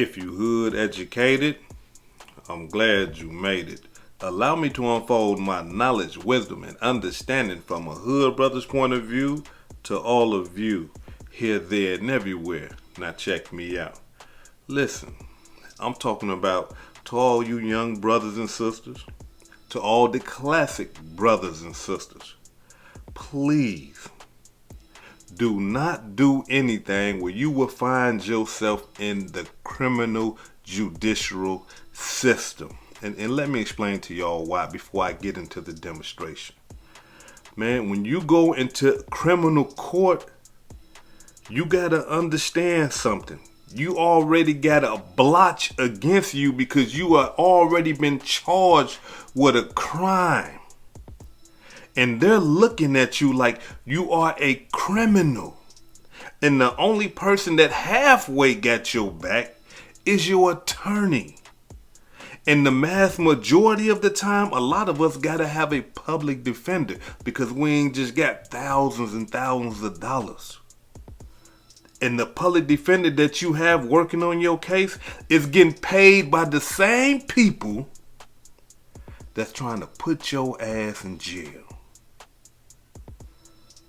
If you hood educated, I'm glad you made it. Allow me to unfold my knowledge, wisdom, and understanding from a hood brother's point of view to all of you, here, there, and everywhere. Now check me out. Listen, I'm talking about to all you young brothers and sisters, to all the classic brothers and sisters. Please, do not do anything where you will find yourself in the criminal judicial system. And let me explain to y'all why before I get into the demonstration. Man, when you go into criminal court, you gotta understand something. You already got a blotch against you because you are already been charged with a crime. And they're looking at you like you are a criminal. And the only person that halfway got your back is your attorney. And the mass majority of the time, a lot of us gotta have a public defender because we ain't just got thousands and thousands of dollars. And the public defender that you have working on your case is getting paid by the same people that's trying to put your ass in jail.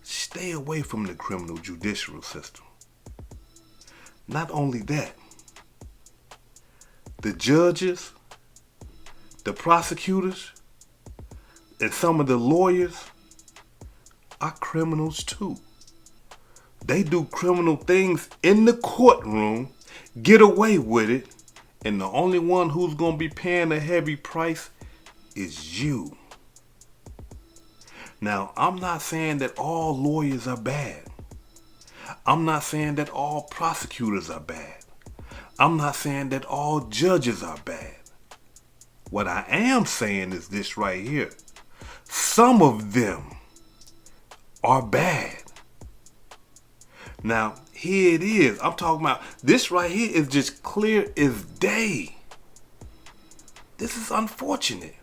Stay away from the criminal judicial system. Not only that, the judges, the prosecutors, and some of the lawyers are criminals too. They do criminal things in the courtroom, get away with it, and the only one who's going to be paying a heavy price is you. Now, I'm not saying that all lawyers are bad. I'm not saying that all prosecutors are bad. I'm not saying that all judges are bad. What I am saying is this right here. Some of them are bad. Now, here it is. I'm talking about this right here is just clear as day. This is unfortunate.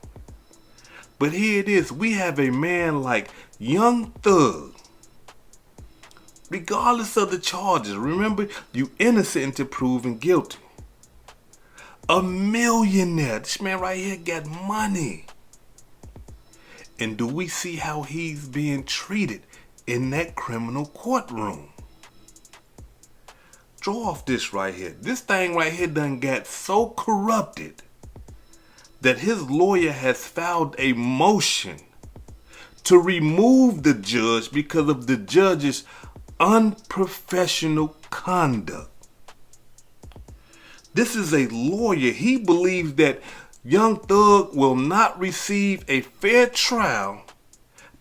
But here it is. We have a man like Young Thug. Regardless of the charges, remember, you innocent until proven guilty. A millionaire. This man right here got money. And do we see how he's being treated in that criminal courtroom? Draw off this right here. This thing right here done got so corrupted that his lawyer has filed a motion to remove the judge because of the judge's unprofessional conduct. This is a lawyer. He believes that Young Thug will not receive a fair trial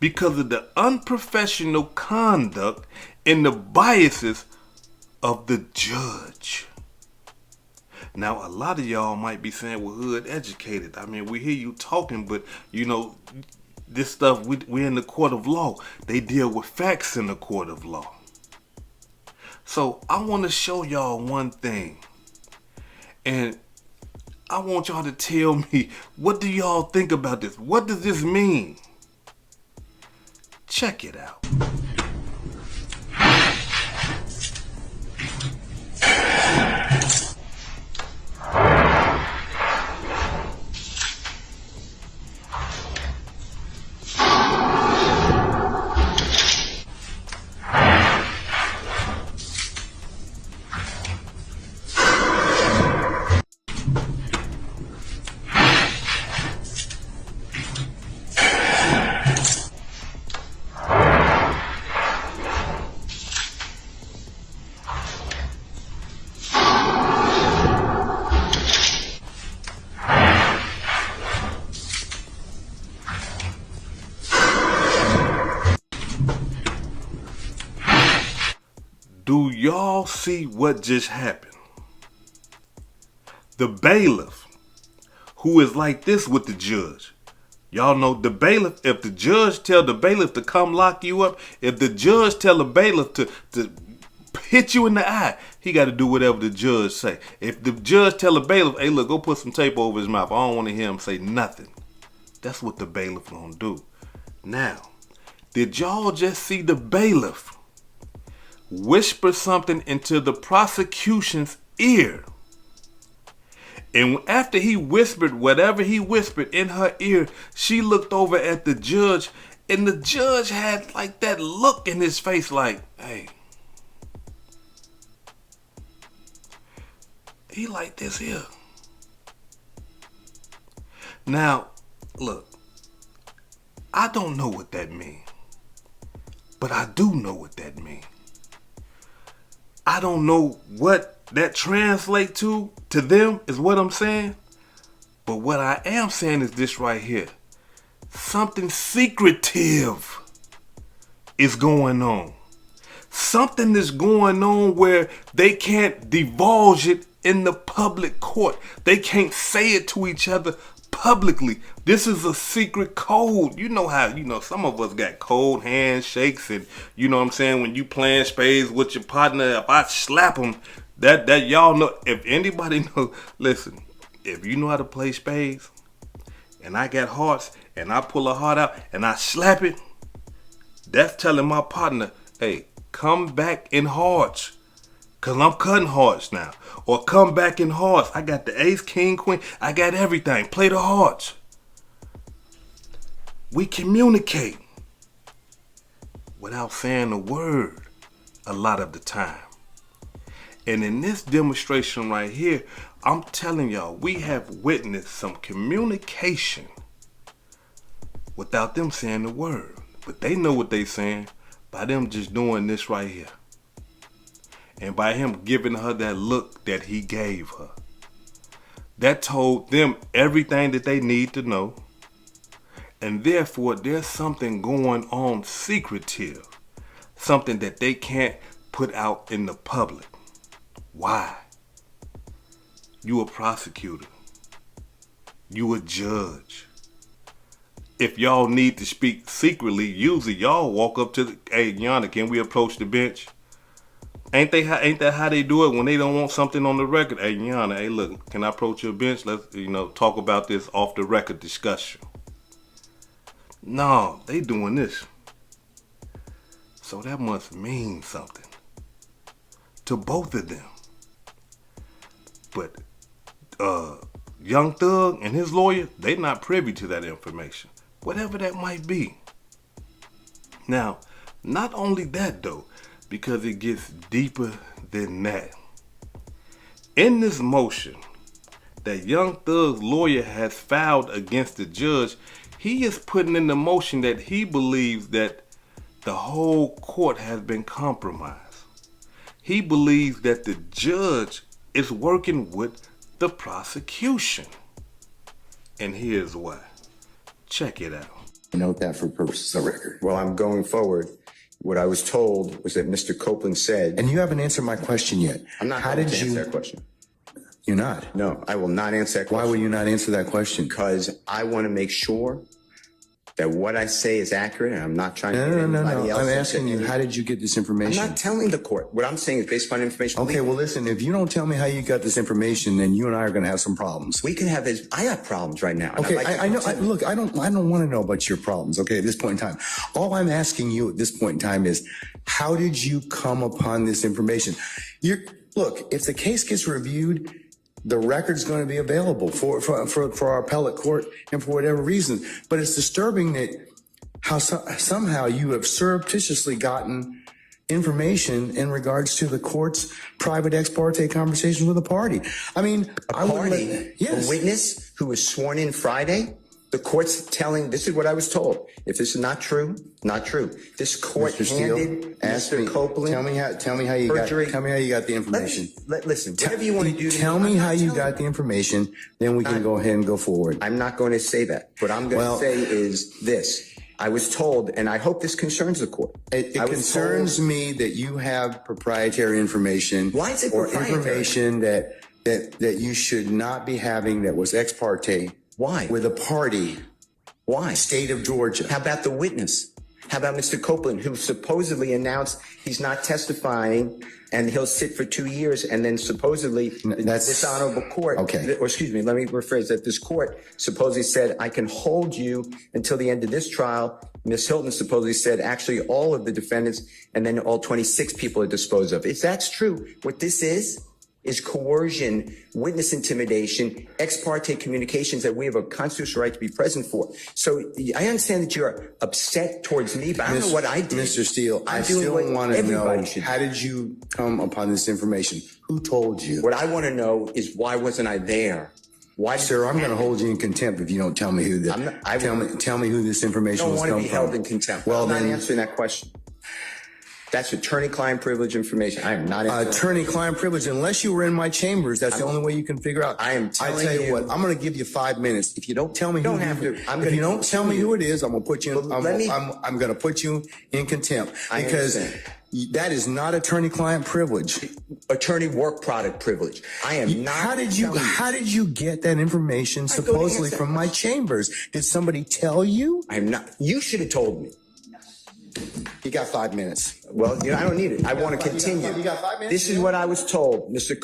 because of the unprofessional conduct and the biases of the judge. Now, a lot of y'all might be saying, well, hood educated. I mean, we hear you talking, but you know, this stuff, we're in the court of law. They deal with facts in the court of law. So I want to show y'all one thing. And I want y'all to tell me, what do y'all think about this? What does this mean? Check it out. Do y'all see what just happened? The bailiff, who is like this with the judge. Y'all know the bailiff, if the judge tell the bailiff to come lock you up, if the judge tell the bailiff to hit you in the eye, he got to do whatever the judge say. If the judge tell the bailiff, hey, look, go put some tape over his mouth, I don't want to hear him say nothing. That's what the bailiff gonna do. Now, did y'all just see the bailiff whisper something into the prosecution's ear And after he whispered whatever he whispered in her ear, she looked over at the judge, and the judge had like that look in his face like, hey, he like this here. Now, look, I don't know what that means, but I do know what that means. I don't know what that translates to them is what I'm saying. But what I am saying is this right here. Something secretive is going on. Something is going on where they can't divulge it in the public court. They can't say it to each other publicly. This is a secret code. You know how, some of us got cold handshakes, and you know what I'm saying, when you playing spades with your partner, if I slap them, that y'all know, if anybody know, listen, if you know how to play spades, and I got hearts, and I pull a heart out, and I slap it, that's telling my partner, hey, come back in hearts, because I'm cutting hearts now. Or come back in hearts. I got the ace, king, queen. I got everything. Play the hearts. We communicate without saying a word a lot of the time. And in this demonstration right here, I'm telling y'all, we have witnessed some communication without them saying a word. But they know what they saying by them just doing this right here. And by him giving her that look that he gave her. That told them everything that they need to know. And therefore, there's something going on secretive. Something that they can't put out in the public. Why? You a prosecutor. You a judge. If y'all need to speak secretly, usually y'all walk up to the, hey, Yana, can we approach the bench? Ain't that how they do it when they don't want something on the record? Hey, Yana, hey, look, can I approach your bench? Let's, talk about this off the record discussion. No, they doing this. So that must mean something to both of them. But Young Thug and his lawyer, they not privy to that information, whatever that might be. Now, not only that though, because it gets deeper than that. In this motion that Young Thug's lawyer has filed against the judge, he is putting in the motion that he believes that the whole court has been compromised. He believes that the judge is working with the prosecution. And here's why. Check it out. Note that for purposes of the record. Well, I'm going forward. What I was told was that Mr. Copeland said... And you haven't answered my question yet. I'm not going to answer that question. You're not? No, I will not answer that question. Why will you not answer that question? Because I want to make sure that what I say is accurate, and I'm not trying to get anybody else. I'm asking you, how did you get this information? I'm not telling the court. What I'm saying is based upon information. Okay, well, listen, if you don't tell me how you got this information, then you and I are going to have some problems. We can have this. I have problems right now. Okay, I know. Look, I don't want to know about your problems, okay, at this point in time. All I'm asking you at this point in time is, how did you come upon this information? Look, if the case gets reviewed, the record's going to be available for our appellate court and for whatever reason. But it's disturbing that how somehow you have surreptitiously gotten information in regards to the court's private ex parte conversation with a party. I mean, a witness who was sworn in Friday. The court's telling, this is what I was told. If this is not true, not true. This court handed Mr. Copeland. Tell me how you got the information. Listen, whatever you want to do. Tell me how you got the information, then we can go ahead and go forward. I'm not going to say that. What I'm going to say is this. I was told, and I hope this concerns the court. It concerns me that you have proprietary information. Why is it proprietary? Or information that you should not be having that was ex parte. Why? With a party. Why? State of Georgia. How about the witness? How about Mr. Copeland, who supposedly announced he's not testifying and he'll sit for 2 years, and then supposedly this honorable court, or excuse me, let me rephrase that. This court supposedly said, I can hold you until the end of this trial. Ms. Hilton supposedly said, actually, all of the defendants and then all 26 people are disposed of. If that's true, what this is is coercion, witness intimidation, ex parte communications that we have a constitutional right to be present for. So I understand that you're upset towards me, but I don't know what I did. Mr. Steele, I still want to know, how did you come upon this information? Who told you? What I want to know is, why wasn't I there? Why, sir? I'm going to hold you in contempt if you don't tell me who this. Tell me who this information was. I don't want to be held in contempt. Well, I'm not answering that question. That's attorney-client privilege information. I am not attorney-client privilege. Unless you were in my chambers, that's the only way you can figure out. I tell you what. I'm going to give you 5 minutes. If you don't tell me, if you don't tell me who it is, I'm going to put you. I'm going to put you in contempt because that is not attorney-client privilege. Attorney work product privilege. I am not. How did you get that information supposedly from my chambers? Did somebody tell you? I'm not. You should have told me. You got 5 minutes. Well, I don't need it. I want to continue. You got 5 minutes. This is what I was told. Mr.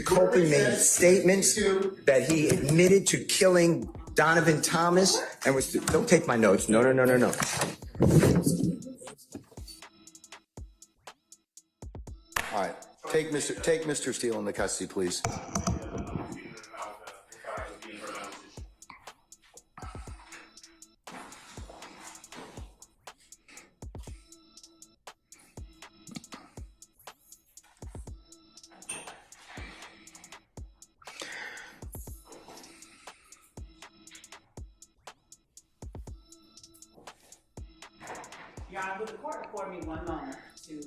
Copeland made statements that he admitted to killing Donovan Thomas and was. Don't take my notes. No. All right. Take Mr. Steele into custody, please. Your Honor, would the court afford me 1 moment to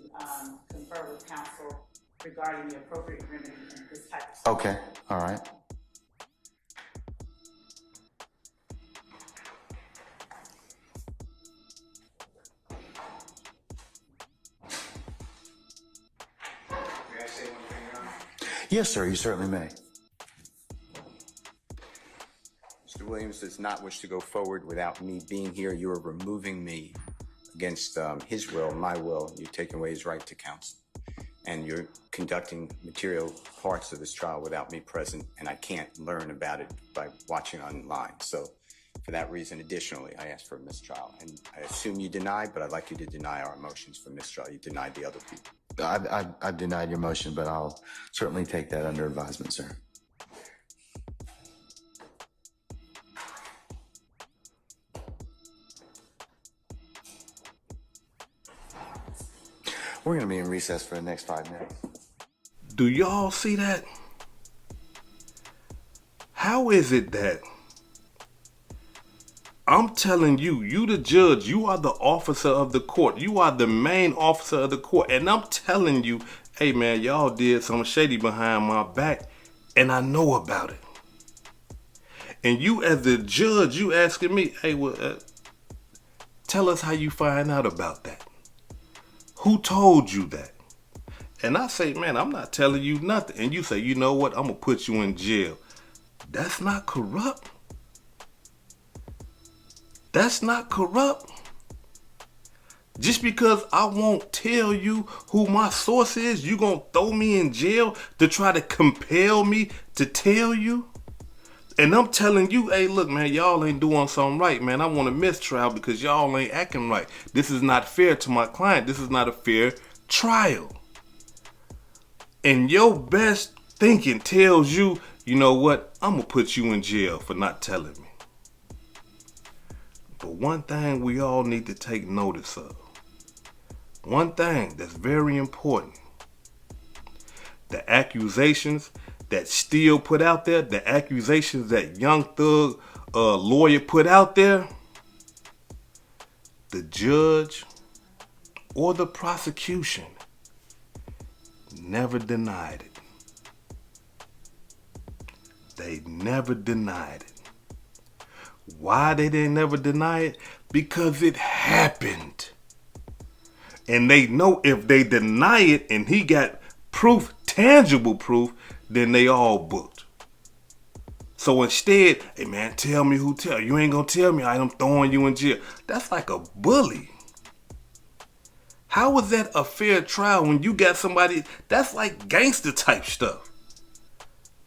confer with counsel regarding the appropriate remedy in this type of situation? Okay, all right. May I say one thing, Your Honor? Yes, sir, you certainly may. Mr. Williams does not wish to go forward without me being here. You are removing me against his will, my will. You're taking away his right to counsel. And you're conducting material parts of this trial without me present, and I can't learn about it by watching online. So for that reason, additionally, I asked for a mistrial. And I assume you deny, but I'd like you to deny our motions for mistrial. You denied the other people. I've denied your motion, but I'll certainly take that under advisement, sir. We're going to be in recess for the next 5 minutes. Do y'all see that? How is it that I'm telling you, you the judge, you are the officer of the court, you are the main officer of the court, and I'm telling you, hey man, y'all did something shady behind my back, and I know about it. And you as the judge, you asking me, hey, well, tell us how you find out about that. Who told you that? And I say, man, I'm not telling you nothing. And you say, you know what? I'm going to put you in jail. That's not corrupt. That's not corrupt. Just because I won't tell you who my source is, you going to throw me in jail to try to compel me to tell you? And I'm telling you, hey, look, man, y'all ain't doing something right, man. I want a mistrial because y'all ain't acting right. This is not fair to my client. This is not a fair trial. And your best thinking tells you, you know what? I'm going to put you in jail for not telling me. But one thing we all need to take notice of. One thing that's very important. The accusations that Steele put out there, the accusations that Young Thug lawyer put out there, the judge or the prosecution never denied it. They never denied it. Why they didn't never deny it? Because it happened. And they know if they deny it and he got proof, tangible proof, then they all booked. So instead, hey man, tell me who tell. You ain't gonna tell me, I'm throwing you in jail. That's like a bully. How is that a fair trial when you got somebody, that's like gangster type stuff.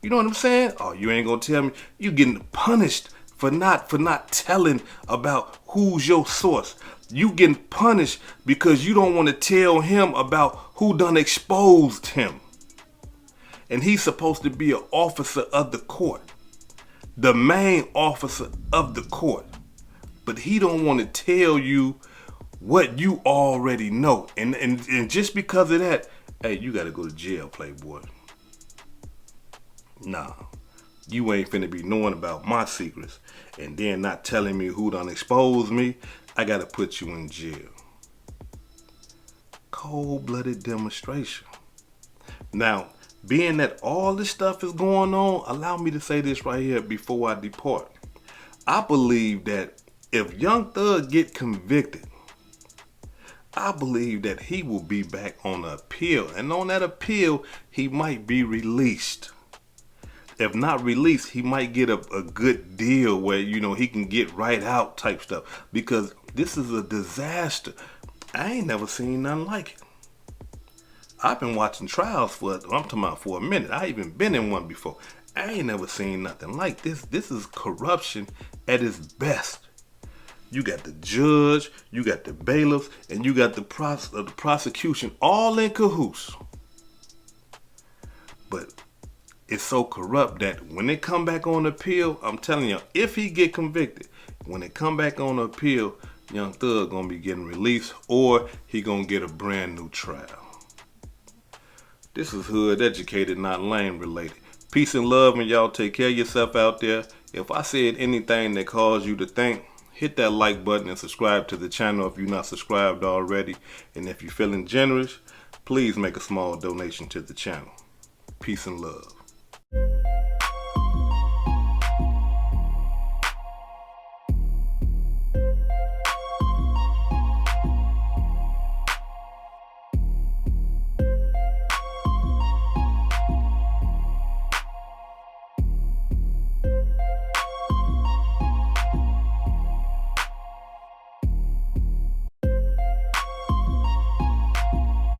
You know what I'm saying? Oh, you ain't gonna tell me. You getting punished for not telling about who's your source. You getting punished because you don't want to tell him about who done exposed him. And he's supposed to be an officer of the court, the main officer of the court. But he don't want to tell you what you already know. And just because of that, hey, you got to go to jail, playboy. Nah, you ain't finna be knowing about my secrets and then not telling me who done exposed me. I got to put you in jail. Cold-blooded demonstration. Now, being that all this stuff is going on, allow me to say this right here before I depart. I believe that if Young Thug get convicted, I believe that he will be back on an appeal. And on that appeal, he might be released. If not released, he might get a good deal where, you know, he can get right out type stuff. Because this is a disaster. I ain't never seen nothing like it. I've been watching trials I'm talking about for a minute. I even been in one before. I ain't never seen nothing like this. This is corruption at its best. You got the judge, you got the bailiffs, and you got the prosecution all in cahoots. But it's so corrupt that when they come back on appeal, I'm telling you, if he get convicted, when they come back on appeal, Young Thug gonna be getting released, or he gonna get a brand new trial. This is Hood Educated, not Lame Related. Peace and love, and y'all take care of yourself out there. If I said anything that caused you to think, hit that like button and subscribe to the channel if you're not subscribed already. And if you're feeling generous, please make a small donation to the channel. Peace and love.